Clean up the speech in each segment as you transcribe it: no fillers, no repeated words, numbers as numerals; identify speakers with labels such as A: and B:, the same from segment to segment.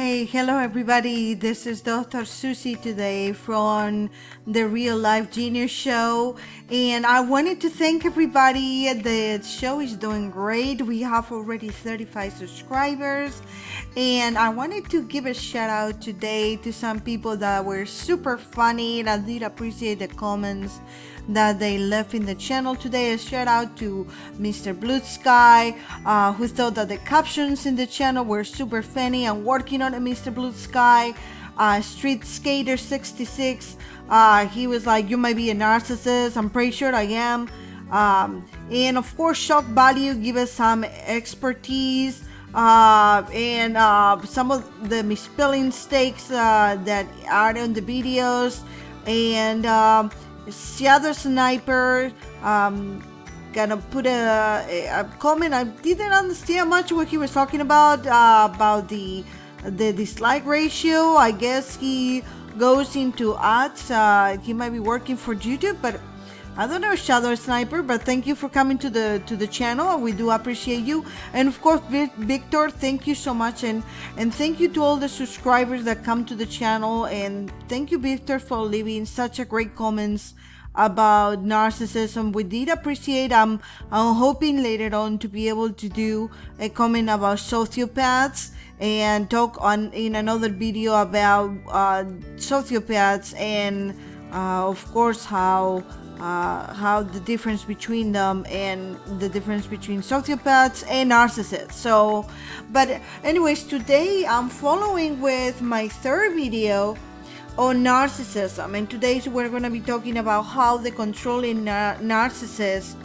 A: Hello everybody. This is Dr. Susie today from the Real Life Genius Show, and I wanted to thank everybody. The show is doing great. We have already 35 subscribers, and I wanted to give a shout out today to some people that were super funny, and I did appreciate the comments that they left in the channel today. A shout out to Mr. Blue Sky, who thought that the captions in the channel were super funny. I'm working on it, Mr. Blue Sky. Street Skater 66, he was like, you might be a narcissist. I'm pretty sure I am. And of course, Shock Value give us some expertise and some of the misspelling mistakes that are in the videos. And Shadow Sniper gonna put a comment. I didn't understand much what he was talking about the dislike ratio. I guess he goes into ads. He might be working for YouTube, but I don't know, Shadow Sniper. But thank you for coming to the channel. We do appreciate you. And of course, Victor, thank you so much, and thank you to all the subscribers that come to the channel. And thank you, Victor, for leaving such a great comments about narcissism. We did appreciate. I'm hoping later on to be able to do a comment about sociopaths and talk in another video about sociopaths and of course how the difference between them and the difference between sociopaths and narcissists. So, but anyways, today I'm following with my third video on narcissism, and today we're going to be talking about how the controlling narcissist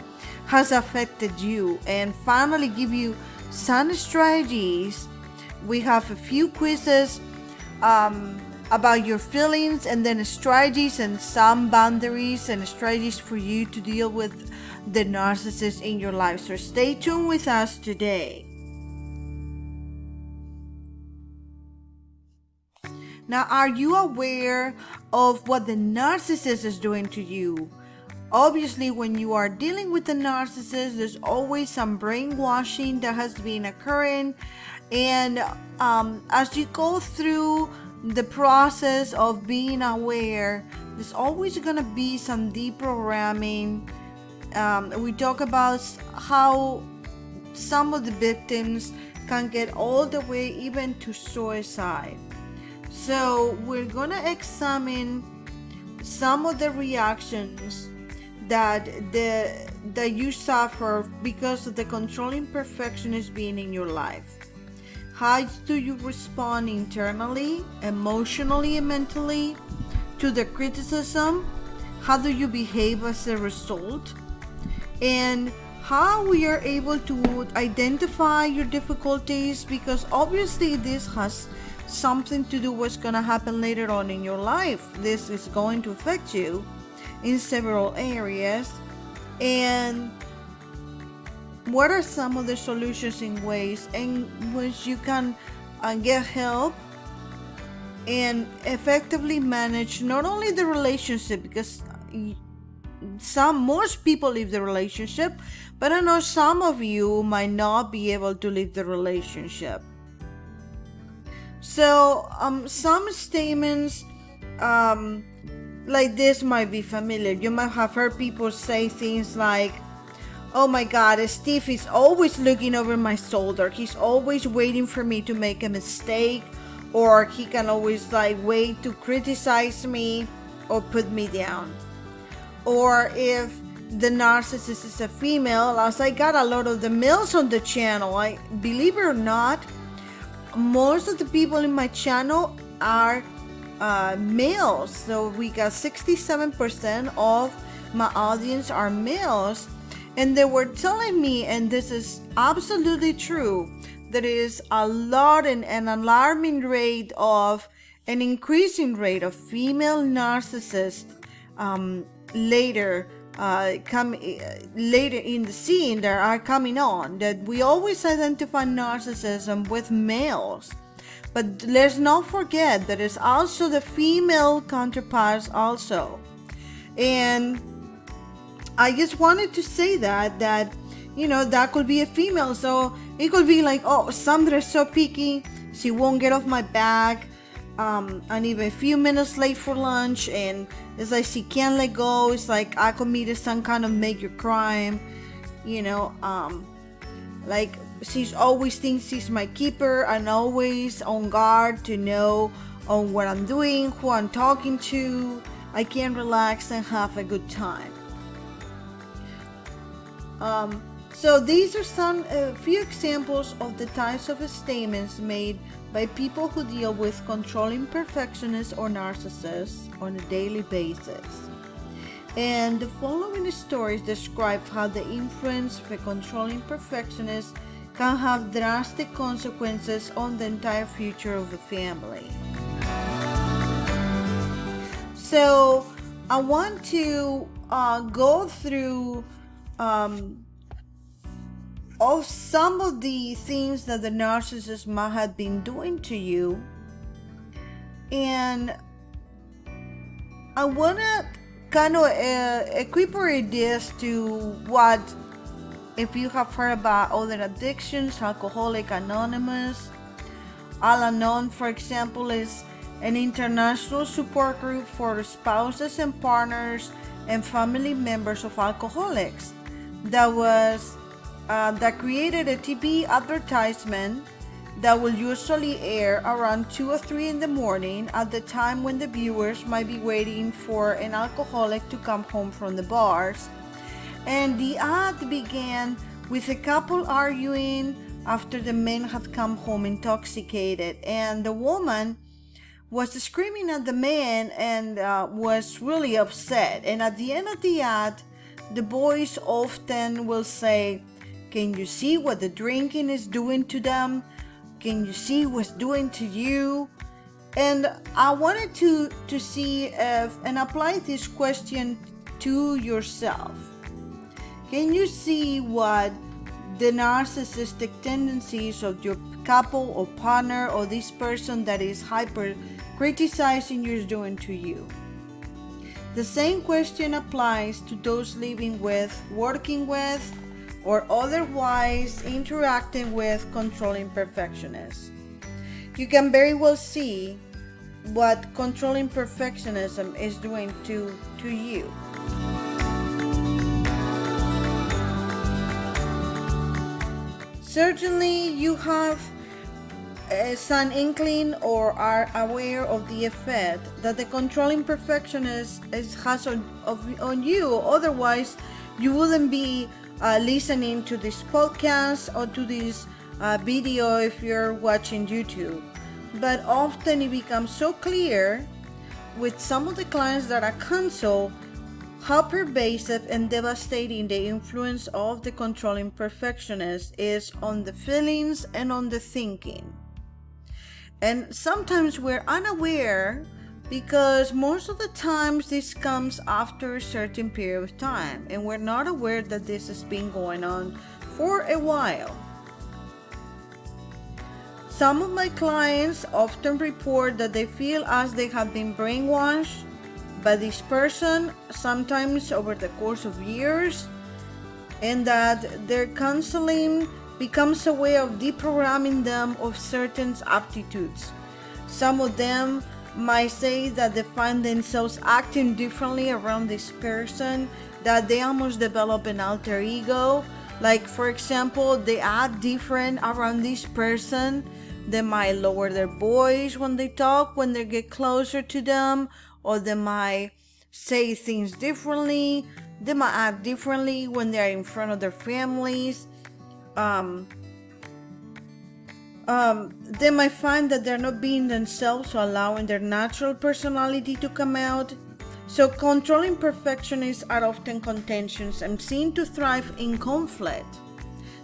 A: has affected you, and finally give you some strategies. We have a few quizzes about your feelings, and then strategies and some boundaries and strategies for you to deal with the narcissist in your life. So stay tuned with us today. Now, are you aware of what the narcissist is doing to you? Obviously, when you are dealing with the narcissist, there's always some brainwashing that has been occurring. And as you go through the process of being aware, there's always going to be some deprogramming. We talk about how some of the victims can get all the way even to suicide. So we're going to examine some of the reactions that you suffer because of the controlling perfectionist being in your life. How do you respond internally, emotionally, and mentally to the criticism? How do you behave as a result? And how we are able to identify your difficulties, because obviously this has something to do with what's going to happen later on in your life. This is going to affect you in several areas. And what are some of the solutions in ways in which you can get help and effectively manage not only the relationship, because most people leave the relationship, but I know some of you might not be able to leave the relationship. So some statements like this might be familiar. You might have heard people say things like, oh my God, Steve is always looking over my shoulder. He's always waiting for me to make a mistake, or he can always wait to criticize me or put me down. Or if the narcissist is a female, as I got a lot of the males on the channel, believe it or not, most of the people in my channel are males. So we got 67% of my audience are males. And they were telling me, and this is absolutely true, there is a lot and an alarming rate of an increasing rate of female narcissists later in the scene that are coming on. That we always identify narcissism with males, but let's not forget that it's also the female counterparts also. And I just wanted to say that you know, that could be a female. So it could be like, oh, Sandra is so picky, She won't get off my back. I'm even a few minutes late for lunch, and it's like she can't let go. It's like I committed some kind of major crime, like she's always thinks she's my keeper and always on guard to know on what I'm doing, who I'm talking to. I can't relax and have a good time. So these are some few examples of the types of statements made by people who deal with controlling perfectionists or narcissists on a daily basis. And the following stories describe how the influence of a controlling perfectionist can have drastic consequences on the entire future of the family. So I want to go through of some of the things that the narcissist might have been doing to you, and I want to kind of equiparate this to what, if you have heard about other addictions, Alcoholics Anonymous. Al-Anon, for example, is an international support group for spouses and partners and family members of alcoholics that created a TV advertisement that will usually air around 2 or 3 in the morning at the time when the viewers might be waiting for an alcoholic to come home from the bars. And the ad began with a couple arguing after the men had come home intoxicated, and the woman was screaming at the man and was really upset. And at the end of the ad, the boys often will say, "Can you see what the drinking is doing to them? Can you see what's doing to you?" And I wanted to see if, and apply this question to yourself. Can you see what the narcissistic tendencies of your couple or partner or this person that is hyper criticizing you is doing to you? The same question applies to those living with, working with, or otherwise interacting with controlling perfectionists. You can very well see what controlling perfectionism is doing to you. Certainly you have some inkling or are aware of the effect that the controlling perfectionist has on you. Otherwise, you wouldn't be listening to this podcast or to this video if you're watching YouTube. But often it becomes so clear with some of the clients that I counsel how pervasive and devastating the influence of the controlling perfectionist is on the feelings and on the thinking. And sometimes we're unaware because most of the times this comes after a certain period of time and we're not aware that this has been going on for a while. Some of my clients often report that they feel as they have been brainwashed by this person, sometimes over the course of years, and that their counseling becomes a way of deprogramming them of certain aptitudes. Some of them might say that they find themselves acting differently around this person, that they almost develop an alter ego. Like, for example, they act different around this person. They might lower their voice when they talk, when they get closer to them, or they might say things differently. They might act differently when they are in front of their families. They might find that they're not being themselves, so allowing their natural personality to come out. So controlling perfectionists are often contentious and seem to thrive in conflict.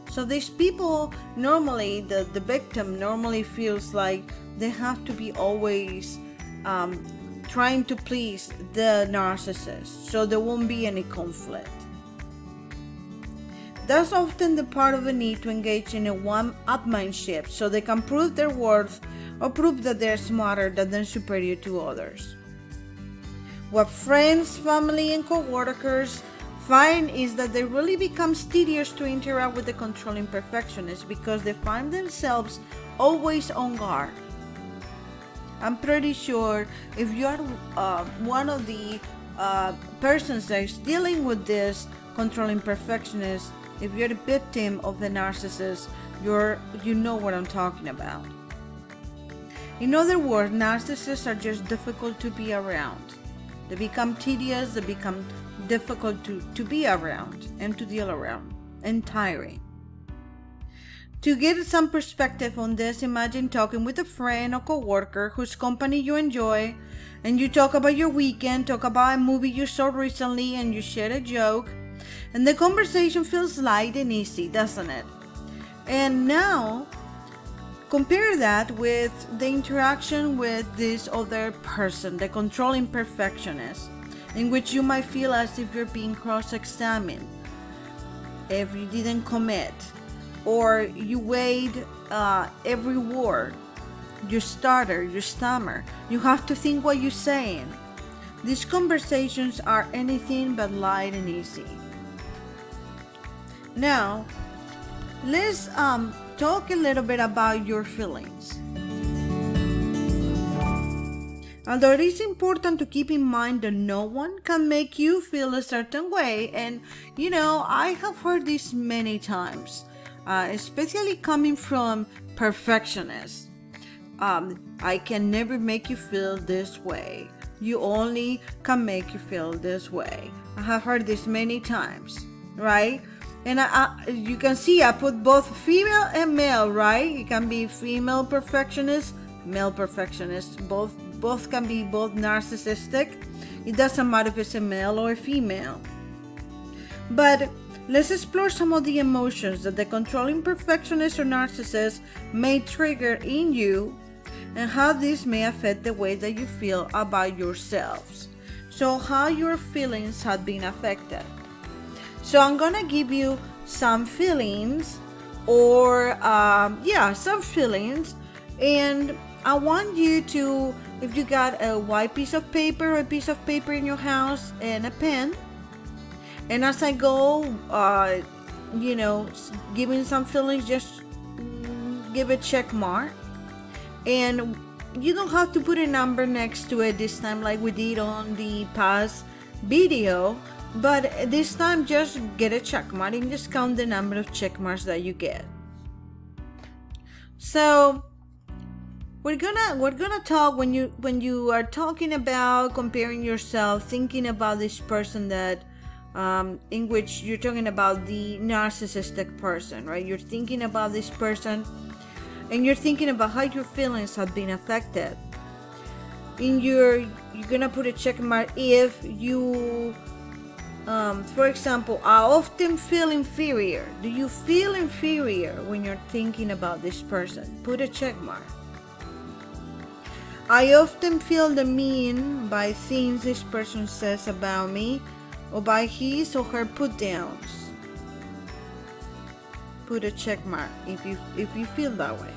A: So these people normally, the victim normally feels like they have to be always trying to please the narcissist, so there won't be any conflict. That's often the part of the need to engage in a one-upmanship so they can prove their worth or prove that they're smarter, that they're superior to others. What friends, family, and co-workers find is that they really become tedious to interact with the controlling perfectionists because they find themselves always on guard. I'm pretty sure if you're one of the persons that is dealing with this controlling perfectionist, if you're the victim of the narcissist, you know what I'm talking about. In other words, narcissists are just difficult to be around. They become tedious, they become difficult to be around and to deal around, and tiring. To get some perspective on this, imagine talking with a friend or coworker whose company you enjoy, and you talk about your weekend, talk about a movie you saw recently, and you share a joke, and the conversation feels light and easy, doesn't it? And now, compare that with the interaction with this other person, the controlling perfectionist, in which you might feel as if you're being cross-examined, if you didn't commit, or you weighed every word, you stutter, you stammer, you have to think what you're saying. These conversations are anything but light and easy. Now, let's talk a little bit about your feelings. Although it is important to keep in mind that no one can make you feel a certain way, and I have heard this many times, especially coming from perfectionists. I can never make you feel this way. You only can make you feel this way. I have heard this many times, right? And you can see I put both female and male, right? It can be female perfectionist, male perfectionist. Both can be both narcissistic. It doesn't matter if it's a male or a female. But let's explore some of the emotions that the controlling perfectionist or narcissist may trigger in you, and how this may affect the way that you feel about yourselves. So how your feelings have been affected. So I'm gonna give you some feelings, or some feelings, and I want you to, if you got a white piece of paper or a piece of paper in your house and a pen, and as I go, giving some feelings, just give a check mark. And you don't have to put a number next to it this time like we did on the past video, but this time just get a check mark and just count the number of check marks that you get. So we're gonna talk when you are talking about comparing yourself, thinking about this person that in which you're talking about the narcissistic person, right? You're thinking about this person and you're thinking about how your feelings have been affected. You're gonna put a check mark if you, for example, I often feel inferior. Do you feel inferior when you're thinking about this person? Put a check mark. I often feel demeaned by things this person says about me, or by his or her put downs. Put a check mark if you feel that way.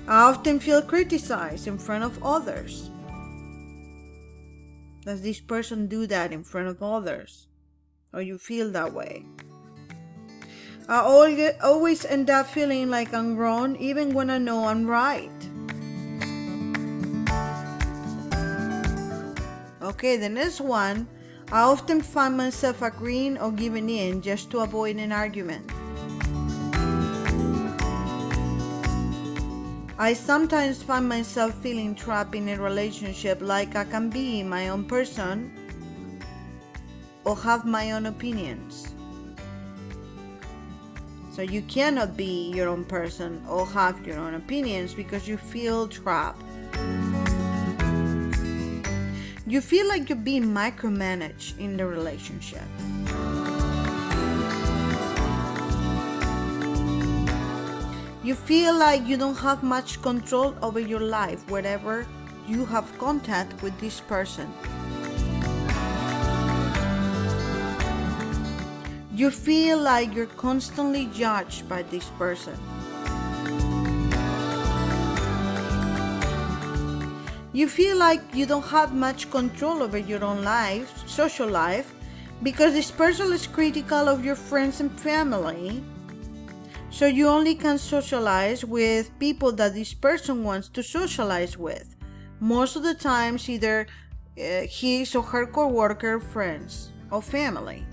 A: I often feel criticized in front of others. Does this person do that in front of others? Or you feel that way? I always end up feeling like I'm wrong even when I know I'm right. Okay, the next one. I often find myself agreeing or giving in just to avoid an argument. I sometimes find myself feeling trapped in a relationship, like I can be my own person or have my own opinions. So you cannot be your own person or have your own opinions because you feel trapped. You feel like you're being micromanaged in the relationship. You feel like you don't have much control over your life whenever you have contact with this person. You feel like you're constantly judged by this person. You feel like you don't have much control over your own life, social life, because this person is critical of your friends and family, So you only can socialize with people that this person wants to socialize with. Most of the times, either his or her coworker, friends, or family.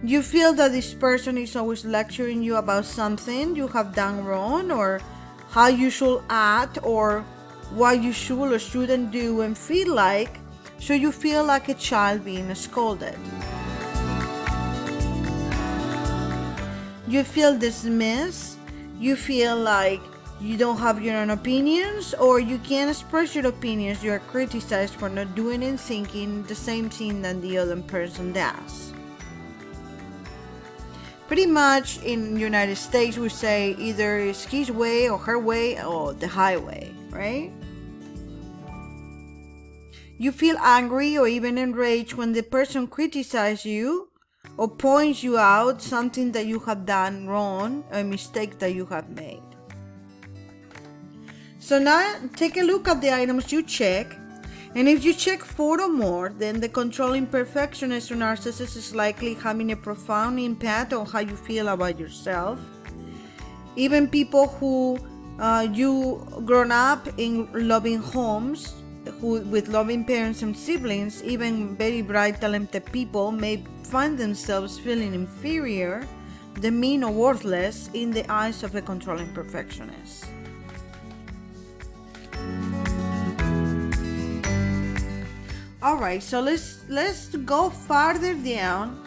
A: You feel that this person is always lecturing you about something you have done wrong, or how you should act, or what you should or shouldn't do and feel like, so you feel like a child being scolded. You feel dismissed, you feel like you don't have your own opinions, or you can't express your opinions. You are criticized for not doing and thinking the same thing that the other person does. Pretty much in the United States, we say either it's his way or her way or the highway, right? You feel angry or even enraged when the person criticizes you or points you out something that you have done wrong, a mistake that you have made. So now take a look at the items you check, and if you check 4 or more, then the controlling perfectionist or narcissist is likely having a profound impact on how you feel about yourself. Even people who you grown up in loving homes, with loving parents and siblings, even very bright, talented people may find themselves feeling inferior, demeaned, or worthless in the eyes of a controlling perfectionist. Alright, so let's go farther down,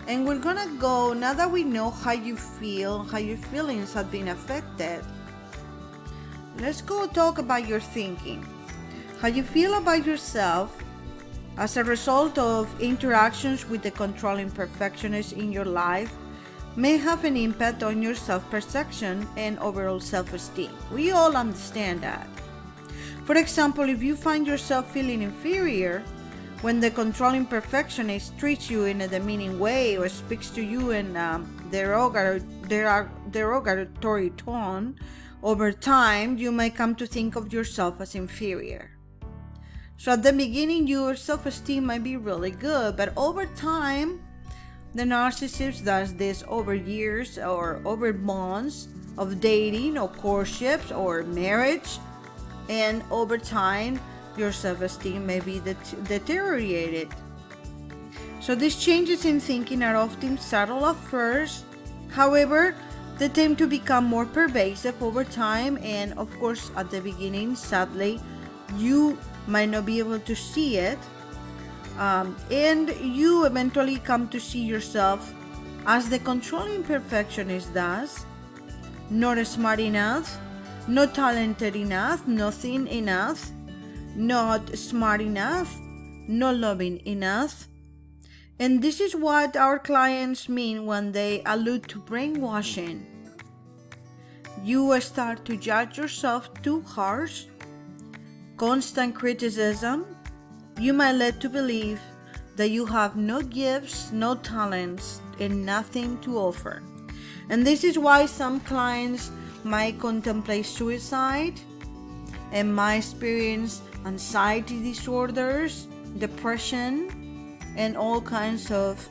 A: and we're gonna go, now that we know how you feel, how your feelings have been affected, let's go talk about your thinking. How you feel about yourself as a result of interactions with the controlling perfectionist in your life may have an impact on your self-perception and overall self-esteem. We all understand that. For example, if you find yourself feeling inferior when the controlling perfectionist treats you in a demeaning way or speaks to you in derogatory tone, over time you may come to think of yourself as inferior. So at the beginning, your self-esteem might be really good, but over time, the narcissist does this over years or over months of dating or courtships or marriage, and over time, your self-esteem may be deteriorated. So these changes in thinking are often subtle at first. However, they tend to become more pervasive over time, and of course, at the beginning, sadly, you might not be able to see it, and you eventually come to see yourself as the controlling perfectionist does: not smart enough, not talented enough, not thin enough, not smart enough, not loving enough. And this is what our clients mean when they allude to brainwashing. You start to judge yourself too harsh. Constant criticism. You might lead to believe that you have no gifts, no talents, and nothing to offer. And this is why some clients might contemplate suicide and might experience anxiety disorders, depression, and all kinds of,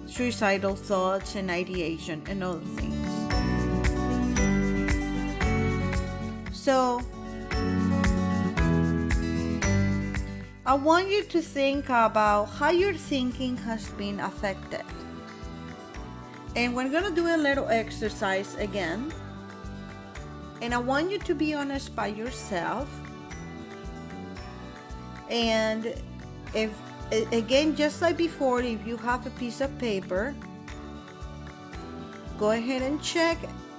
A: suicidal thoughts and ideation and other things. So, I want you to think about how your thinking has been affected. And we're going to do a little exercise again. And I want you to be honest by yourself. And if, again, just like before, if you have a piece of paper, go ahead and check.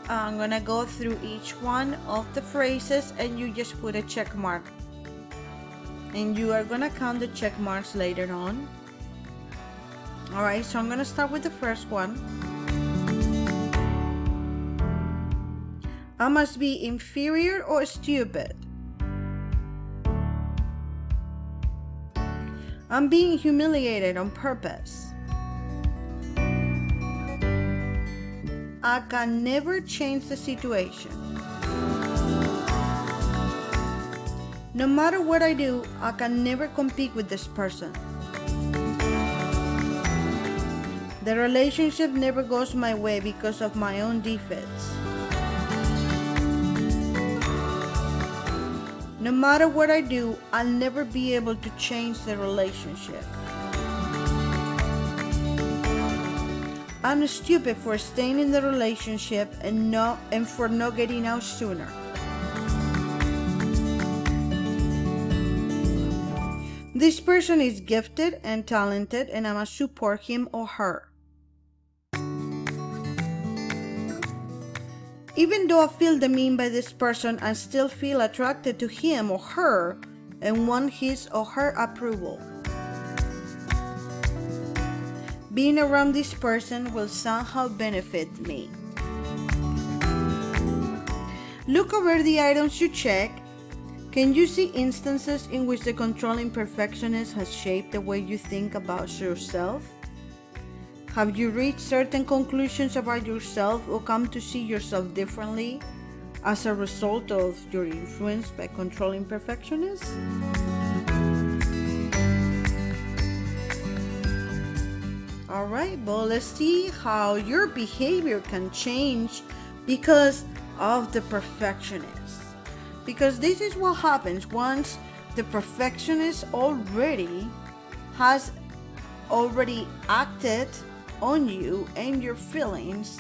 A: I'm going to go through each one of the phrases, and you just put a check mark. And you are going to count the check marks later on. Alright, so I'm going to start with the first one. I must be inferior or stupid. I'm being humiliated on purpose. I can never change the situation. No matter what I do, I can never compete with this person. The relationship never goes my way because of my own defects. No matter what I do, I'll never be able to change the relationship. I'm stupid for staying in the relationship and for not getting out sooner. This person is gifted and talented, and I must support him or her. Even though I feel demeaned by this person, I still feel attracted to him or her and want his or her approval. Being around this person will somehow benefit me. Look over the items you check. Can you see instances in which the controlling perfectionist has shaped the way you think about yourself? Have you reached certain conclusions about yourself or come to see yourself differently as a result of your influence by controlling perfectionists? Alright, well, let's see how your behavior can change because of the perfectionist. Because this is what happens once the perfectionist has already acted on you and your feelings.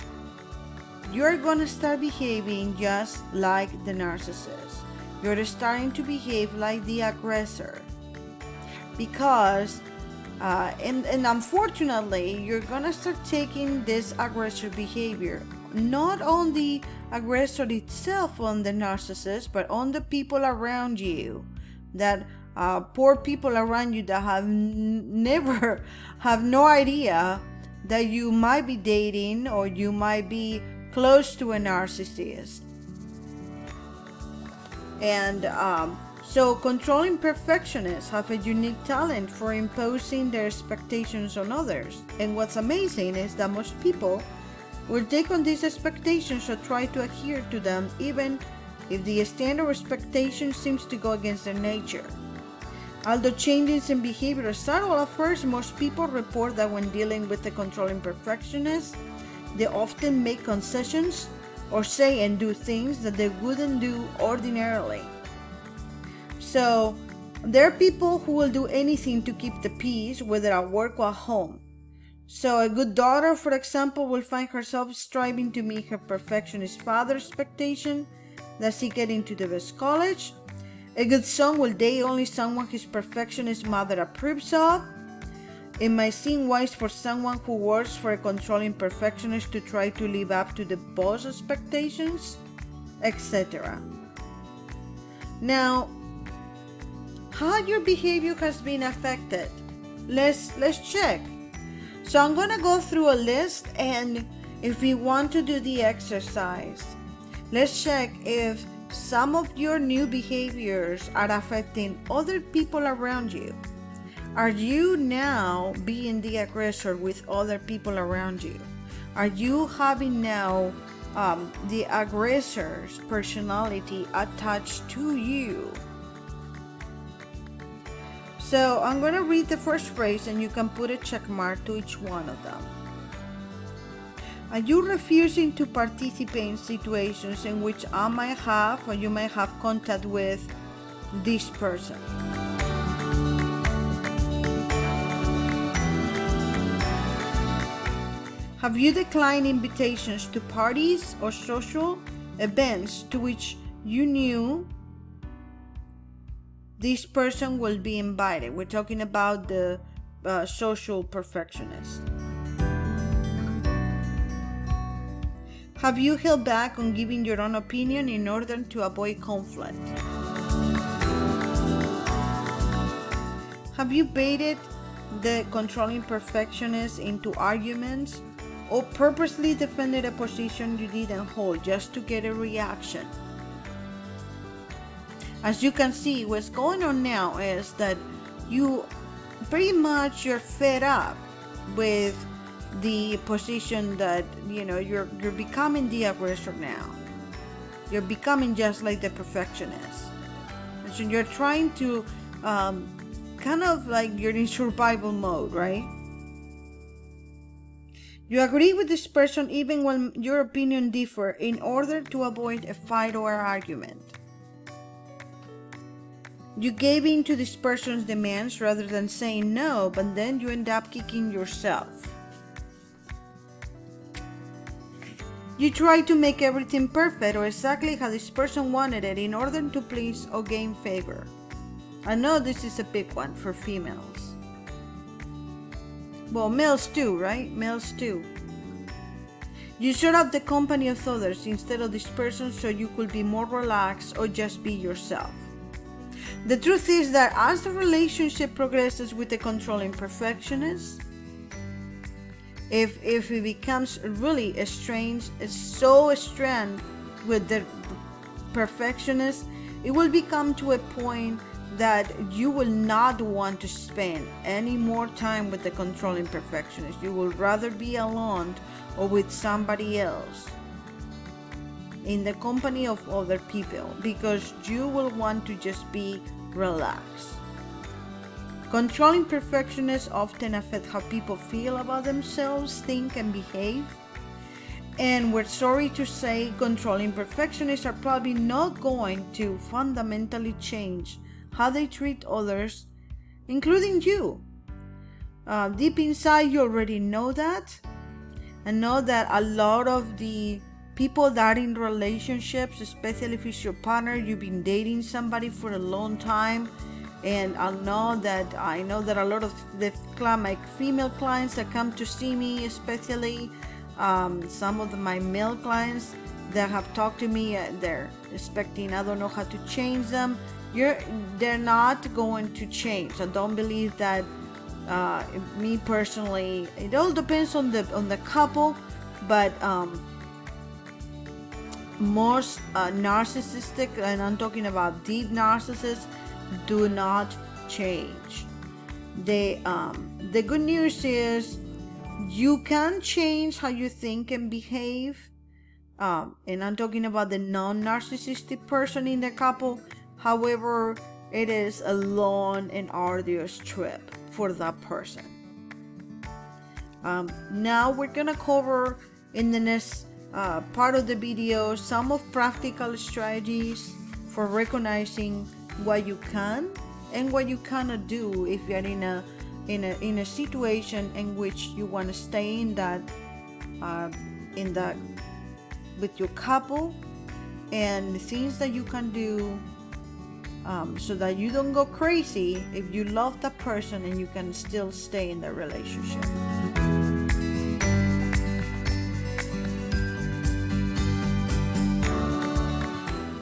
A: You're gonna start behaving just like the narcissist. You're starting to behave like the aggressor because and unfortunately you're gonna start taking this aggressive behavior not on the aggressor itself, on the narcissist, but on the people around you, that poor people around you that have never have no idea that you might be dating or you might be close to a narcissist. And so controlling perfectionists have a unique talent for imposing their expectations on others. And what's amazing is that most people will take on these expectations or try to adhere to them, even if the standard expectation seems to go against their nature. Although changes in behavior are subtle at first, most people report that when dealing with a controlling perfectionist, they often make concessions or say and do things that they wouldn't do ordinarily. So there are people who will do anything to keep the peace, whether at work or at home. So a good daughter, for example, will find herself striving to meet her perfectionist father's expectation that she get into the best college. A good son will date only someone his perfectionist mother approves of. It might seem wise for someone who works for a controlling perfectionist to try to live up to the boss expectations, etc. Now, how your behavior has been affected? Let's check. So I'm going to go through a list, and if we want to do the exercise, let's check if some of your new behaviors are affecting other people around you. Are you now being the aggressor with other people around you? Are you having now the aggressor's personality attached to you? So I'm going to read the first phrase and you can put a check mark to each one of them. Are you refusing to participate in situations in which I might have or you might have contact with this person? Have you declined invitations to parties or social events to which you knew this person will be invited? We're talking about the social perfectionist. Have you held back on giving your own opinion in order to avoid conflict? Have you baited the controlling perfectionist into arguments or purposely defended a position you didn't hold just to get a reaction? As you can see, what's going on now is that you pretty much you're fed up with the position that you're becoming the aggressor now. You're becoming just like the perfectionist. And so you're trying to kind of like you're in survival mode, right? You agree with this person even when your opinion differ in order to avoid a fight or argument. You gave in to this person's demands rather than saying no, but then you end up kicking yourself. You try to make everything perfect or exactly how this person wanted it in order to please or gain favor. I know this is a big one for females. Well, males too, right? Males too. You shut up the company of others instead of this person so you could be more relaxed or just be yourself. The truth is that as the relationship progresses with the controlling perfectionist, if it becomes really estranged, so strained with the perfectionist, it will become to a point that you will not want to spend any more time with the controlling perfectionist. You will rather be alone or with somebody else in the company of other people because you will want to just be relaxed. Controlling perfectionists often affect how people feel about themselves, think, and behave. And we're sorry to say, controlling perfectionists are probably not going to fundamentally change how they treat others, including you. Deep inside, you already know that. And know that a lot of the people that are in relationships, especially if it's your partner, you've been dating somebody for a long time. And I know that a lot of my female clients that come to see me, especially some of my male clients that have talked to me, they're expecting I don't know how to change them. They're not going to change. I don't believe that. Me personally, it all depends on the couple, but most narcissistic, and I'm talking about deep narcissists, do not change. The good news is you can change how you think and behave, and I'm talking about the non-narcissistic person in the couple. However, it is a long and arduous trip for that person. Now we're gonna cover in the next part of the video some of practical strategies for recognizing what you can and what you cannot do if you're in a situation in which you want to stay in that with your couple, and the things that you can do so that you don't go crazy if you love that person and you can still stay in the relationship.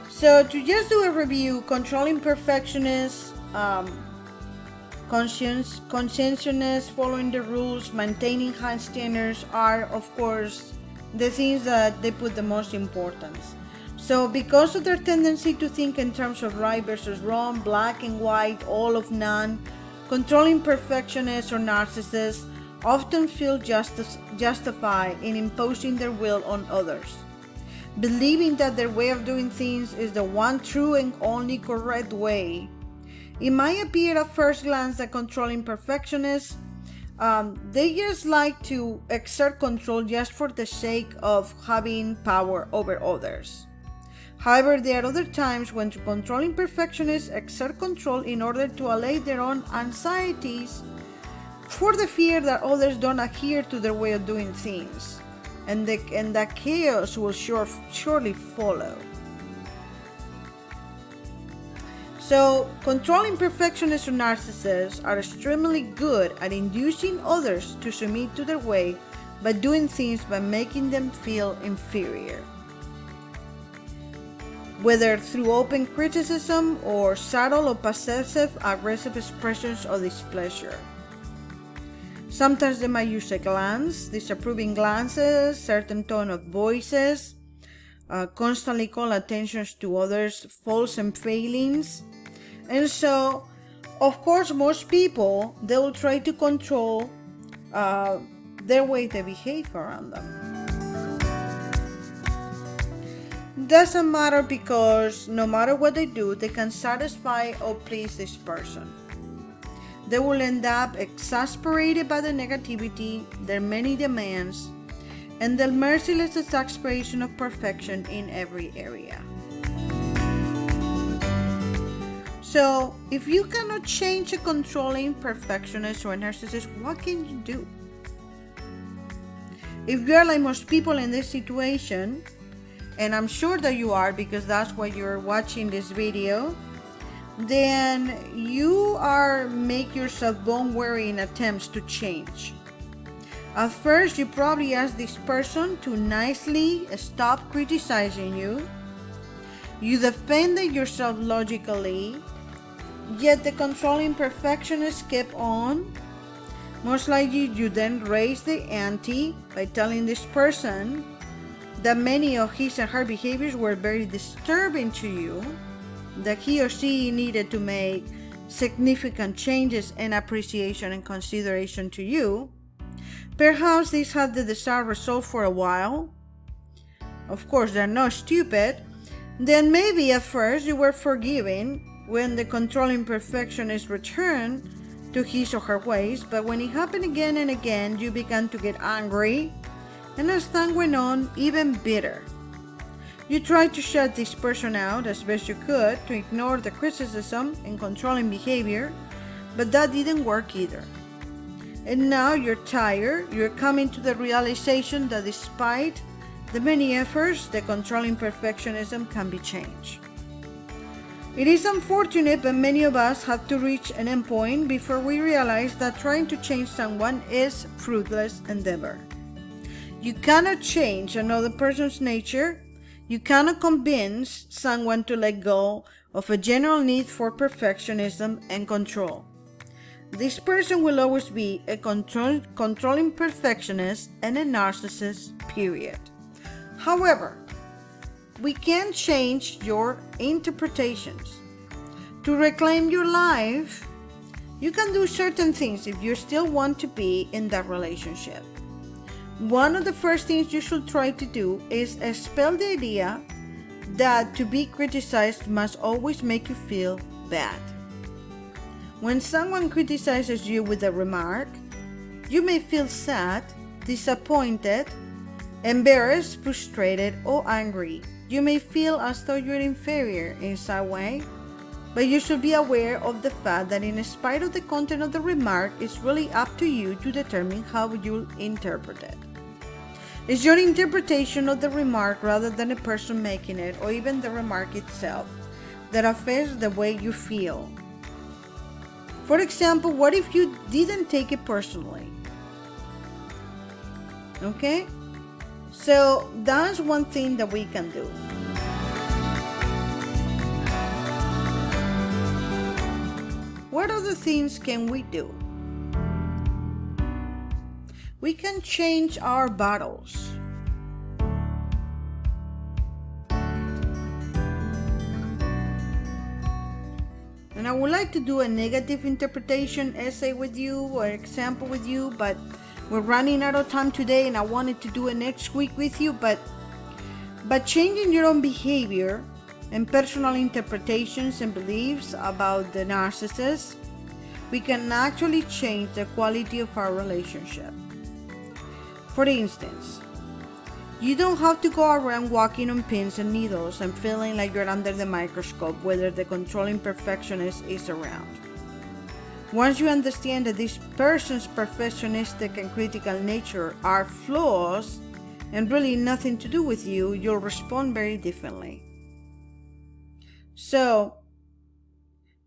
A: So to just do a review, controlling perfectionist, conscientiousness, following the rules, maintaining high standards are, of course, the things that they put the most importance. So because of their tendency to think in terms of right versus wrong, black and white, all of none, controlling perfectionists or narcissists often feel justified in imposing their will on others, believing that their way of doing things is the one true and only correct way. It might appear at first glance that controlling perfectionists, they just like to exert control just for the sake of having power over others. However, there are other times when controlling perfectionists exert control in order to allay their own anxieties for the fear that others don't adhere to their way of doing things, and that chaos will surely follow. So, controlling perfectionists or narcissists are extremely good at inducing others to submit to their way by doing things by making them feel inferior, whether through open criticism or subtle or passive-aggressive expressions of displeasure. Sometimes they might use a glance, disapproving glances, certain tone of voices, constantly call attention to others' faults and failings. And so, of course, most people, they will try to control their way they behave around them. Doesn't matter, because no matter what they do, they can satisfy or please this person. They will end up exasperated by the negativity, their many demands, and the merciless exasperation of perfection in every area. So, if you cannot change a controlling perfectionist or a narcissist, what can you do? If you're like most people in this situation, and I'm sure that you are because that's why you're watching this video, then you are make yourself bone weary in attempts to change. At first, you probably ask this person to nicely stop criticizing you. You defended yourself logically, yet the controlling perfectionist kept on. Most likely, you then raise the ante by telling this person that many of his and her behaviors were very disturbing to you, that he or she needed to make significant changes in appreciation and consideration to you. Perhaps these had the desired result for a while. Of course, they're not stupid. Then maybe at first you were forgiving when the controlling perfectionist returned to his or her ways, but when it happened again and again, you began to get angry, and as time went on, even bitter. You tried to shut this person out as best you could to ignore the criticism and controlling behavior, but that didn't work either. And now you're tired, you're coming to the realization that despite the many efforts, the controlling perfectionism can be changed. It is unfortunate, but many of us have to reach an endpoint before we realize that trying to change someone is a fruitless endeavor. You cannot change another person's nature. You cannot convince someone to let go of a general need for perfectionism and control. This person will always be a controlling perfectionist and a narcissist, period. However, we can change your interpretations. To reclaim your life, you can do certain things if you still want to be in that relationship. One of the first things you should try to do is expel the idea that to be criticized must always make you feel bad. When someone criticizes you with a remark, you may feel sad, disappointed, embarrassed, frustrated, or angry. You may feel as though you're inferior in some way, but you should be aware of the fact that in spite of the content of the remark, it's really up to you to determine how you'll interpret it. It's your interpretation of the remark rather than the person making it or even the remark itself that affects the way you feel. For example, what if you didn't take it personally? Okay? So that's one thing that we can do. What other things can we do? We can change our battles. And I would like to do a negative interpretation essay with you or example with you, but we're running out of time today and I wanted to do it next week with you. But changing your own behavior and personal interpretations and beliefs about the narcissist, we can actually change the quality of our relationship. For instance, you don't have to go around walking on pins and needles and feeling like you're under the microscope whether the controlling perfectionist is around. Once you understand that this person's perfectionistic and critical nature are flaws and really nothing to do with you, you'll respond very differently. So,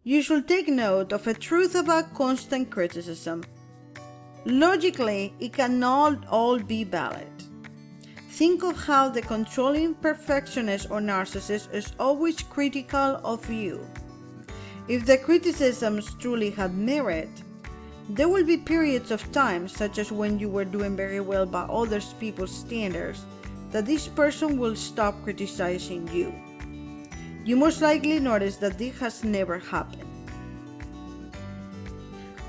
A: you should take note of a truth about constant criticism. Logically, it cannot all be valid. Think of how the controlling perfectionist or narcissist is always critical of you. If the criticisms truly had merit, there will be periods of time, such as when you were doing very well by other people's standards, that this person will stop criticizing you. You most likely notice that this has never happened.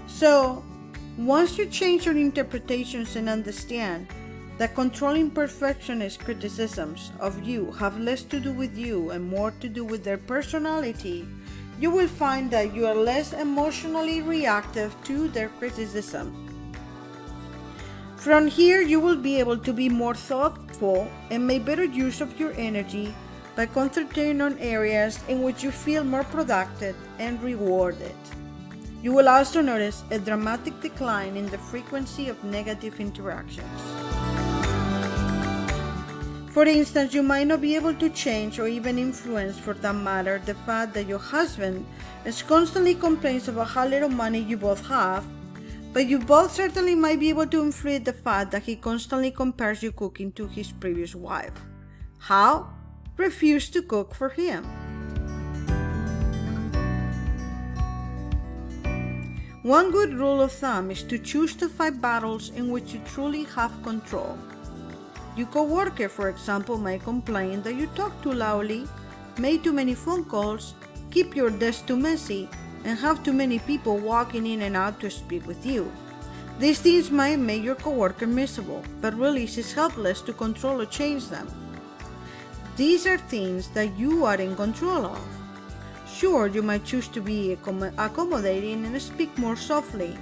A: So, once you change your interpretations and understand that controlling perfectionist criticisms of you have less to do with you and more to do with their personality, you will find that you are less emotionally reactive to their criticism. From here, you will be able to be more thoughtful and make better use of your energy by concentrating on areas in which you feel more productive and rewarded. You will also notice a dramatic decline in the frequency of negative interactions. For instance, you might not be able to change or even influence, for that matter, the fact that your husband is constantly complains about how little money you both have, but you both certainly might be able to influence the fact that he constantly compares your cooking to his previous wife. How? Refuse to cook for him. One good rule of thumb is to choose to fight battles in which you truly have control. Your coworker, for example, might complain that you talk too loudly, make too many phone calls, keep your desk too messy, and have too many people walking in and out to speak with you. These things might make your coworker miserable, but really she's helpless to control or change them. These are things that you are in control of. Sure, you might choose to be accommodating and speak more softly,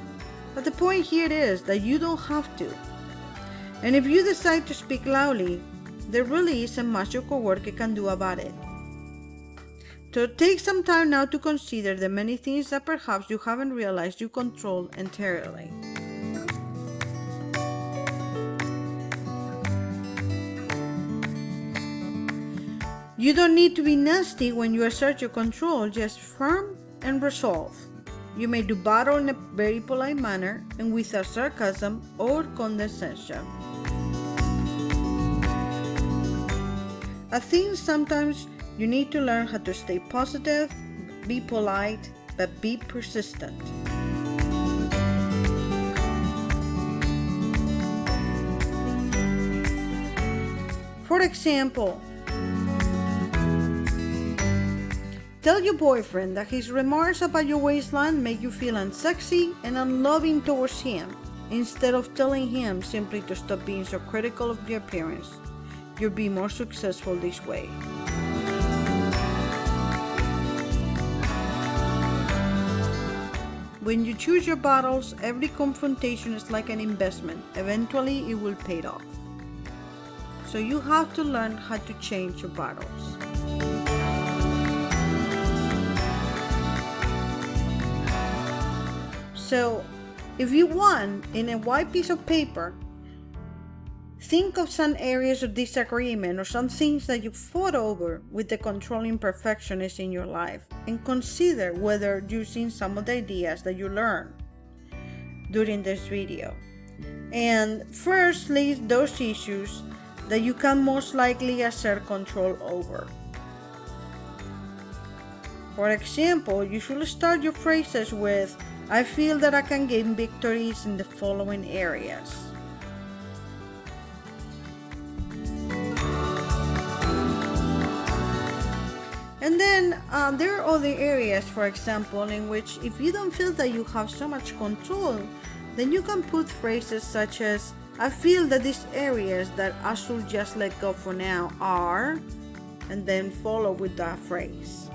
A: but the point here is that you don't have to. And if you decide to speak loudly, there really isn't much your coworker can do about it. So take some time now to consider the many things that perhaps you haven't realized you control entirely. You don't need to be nasty when you assert your control, just firm and resolve. You may do battle in a very polite manner and without sarcasm or condescension. I think sometimes you need to learn how to stay positive, be polite, but be persistent. For example, tell your boyfriend that his remarks about your waistline make you feel unsexy and unloving towards him, instead of telling him simply to stop being so critical of your appearance. You'll be more successful this way. When you choose your battles, every confrontation is like an investment. Eventually, it will pay off. So you have to learn how to change your battles. So, if you want, in a white piece of paper, think of some areas of disagreement or some things that you fought over with the controlling perfectionist in your life, and consider whether using some of the ideas that you learned during this video. And first, list those issues that you can most likely assert control over. For example, you should start your phrases with, I feel that I can gain victories in the following areas. And then there are other areas, for example, in which if you don't feel that you have so much control, then you can put phrases such as, I feel that these areas that I should just let go for now are, and then follow with that phrase.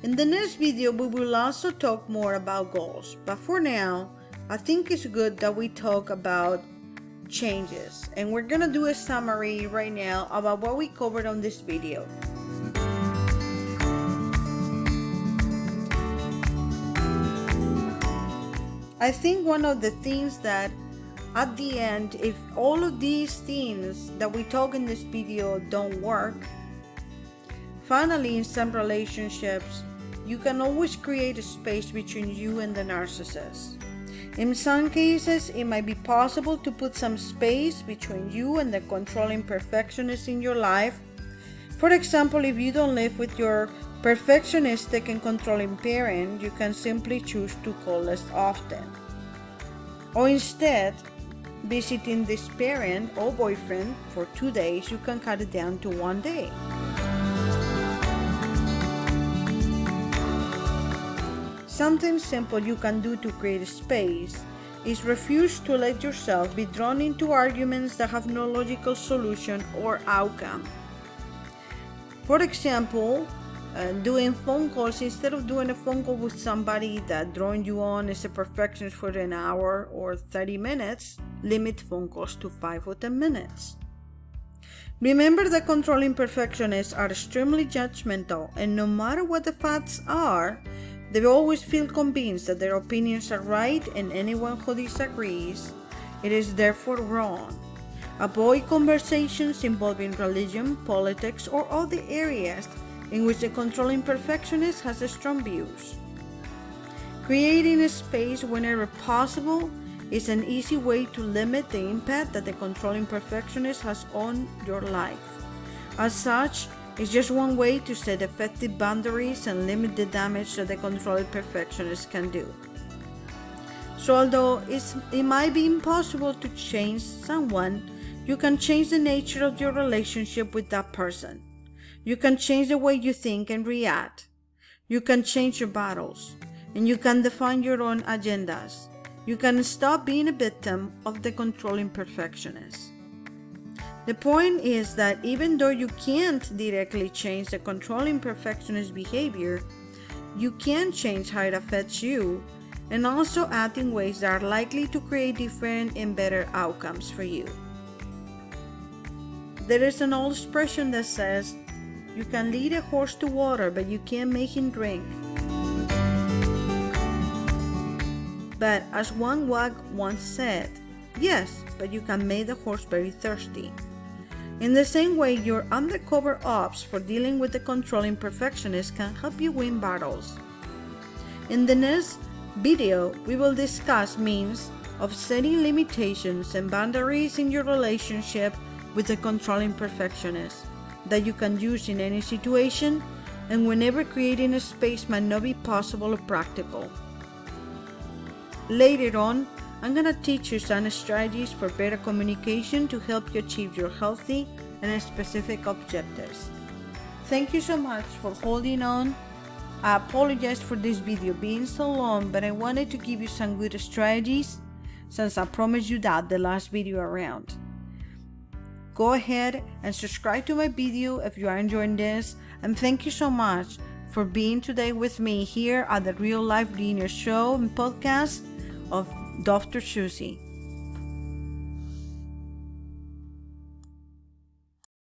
A: In the next video, we will also talk more about goals, but for now, I think it's good that we talk about changes, and we're gonna do a summary right now about what we covered on this video. I think one of the things that at the end, if all of these things that we talk in this video don't work, finally in some relationships, you can always create a space between you and the narcissist. In some cases, it might be possible to put some space between you and the controlling perfectionist in your life. For example, if you don't live with your perfectionistic and controlling parent, you can simply choose to call less often. Or instead, visiting this parent or boyfriend for 2 days, you can cut it down to 1 day. Something simple you can do to create a space is refuse to let yourself be drawn into arguments that have no logical solution or outcome. For example, doing phone calls, instead of doing a phone call with somebody that drawing you on as a perfectionist for an hour or 30 minutes, limit phone calls to 5 or 10 minutes. Remember that controlling perfectionists are extremely judgmental, and no matter what the facts are, they always feel convinced that their opinions are right, and anyone who disagrees, it is therefore wrong. Avoid conversations involving religion, politics, or other areas in which the controlling perfectionist has strong views. Creating a space whenever possible is an easy way to limit the impact that the controlling perfectionist has on your life. As such, it's just one way to set effective boundaries and limit the damage that the controlling perfectionist can do. So although it might be impossible to change someone, you can change the nature of your relationship with that person. You can change the way you think and react. You can change your battles, and you can define your own agendas. You can stop being a victim of the controlling perfectionist. The point is that even though you can't directly change the controlling perfectionist behavior, you can change how it affects you and also act in ways that are likely to create different and better outcomes for you. There is an old expression that says, you can lead a horse to water, but you can't make him drink. But as one wag once said, yes, but you can make the horse very thirsty. In the same way, your undercover ops for dealing with the controlling perfectionist can help you win battles. In the next video, we will discuss means of setting limitations and boundaries in your relationship with the controlling perfectionist that you can use in any situation and whenever creating a space might not be possible or practical. Later on, I'm going to teach you some strategies for better communication to help you achieve your healthy and specific objectives. Thank you so much for holding on. I apologize for this video being so long, but I wanted to give you some good strategies since I promised you that the last video around. Go ahead and subscribe to my video if you are enjoying this, and thank you so much for being today with me here at the Real Life Linear Show and podcast of Dr. Susie.